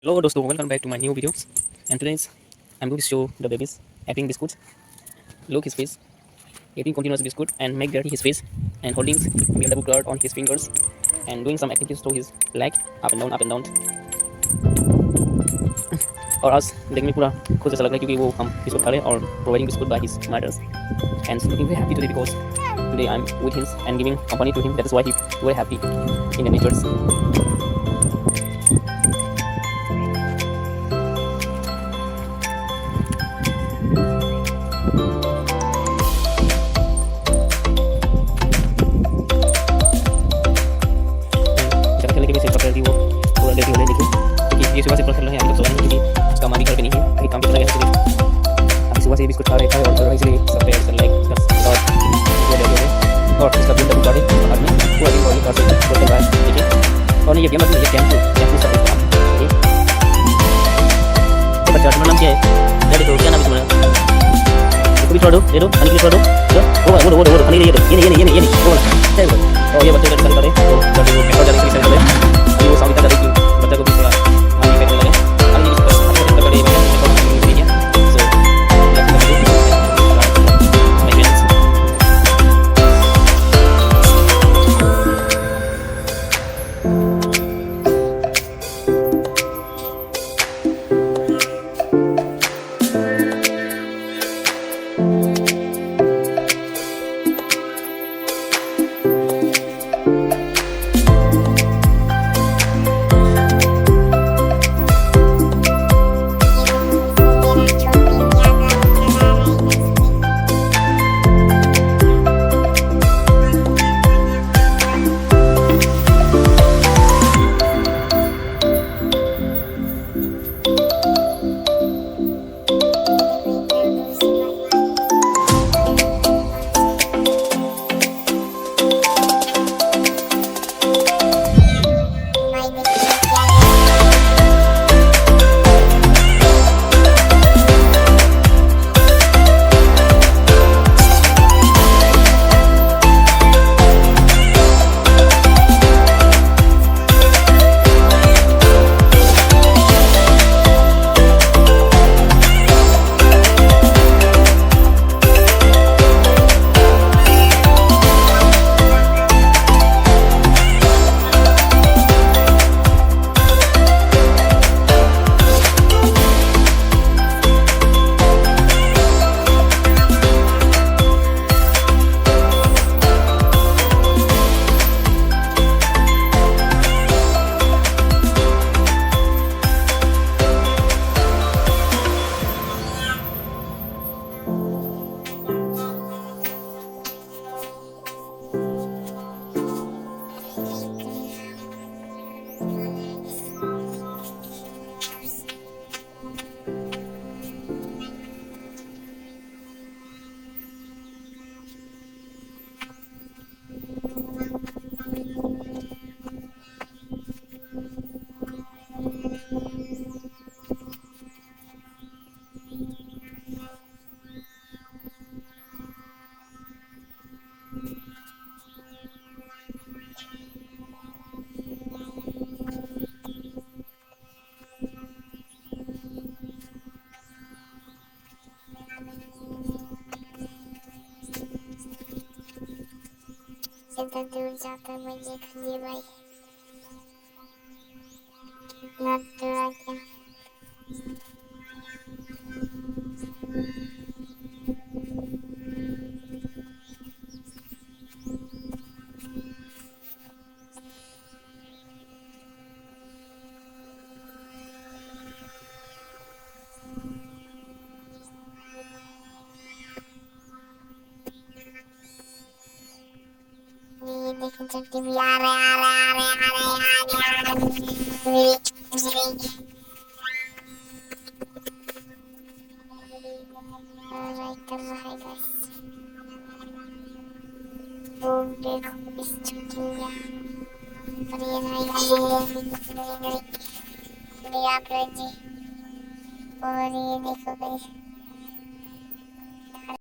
Hello दोस्तों, welcome back to my new video. And today I'm going to show the babies eating biscuits. Look his face, eating continuous biscuit and make dirty his face and holding BMW card on his fingers and doing some activities to his leg up and down. और आज देखने पूरा खुश ऐसा लग रहा है क्योंकि वो हम बिस्कुट खा रहे हैं और providing biscuit by his mothers and he's looking very happy today because today I'm with him and giving company to him. That is why he's very happy in the natures. ये सुबह से press कर रहे हैं, अभी तक सोया नहीं क्योंकि उसका माँ भी घर पे नहीं है, कहीं काम पे चला गया है। अभी सुबह से बिस्कुट खा रहा है और इसलिए सब पे ऐसा लाइक और इसका बिल डबल बॉडी बाहर में पूरा दिन बॉडी कर सकते हैं। देखिए और ये गेम मतलब ये कैंपू सब काम ठीक है। बच्चा तुम्हारा नाम क्या है? रेडी तो क्या नाम है तुम्हारा? इसको भी छोड़ दो, दे दो पानी के छोड़ दो। वो पानी ये नहीं वो और ये बच्चे का करे तो जल्दी वो पेपर जाने के लिए करे। अभी वो सामने का जाने की बच्चा को भी थोड़ा मानी करने लगे। अभी इसको अच्छा करे मैं Это ты взята моих хлебой на драке. Jump to me, और ये देखो गाइस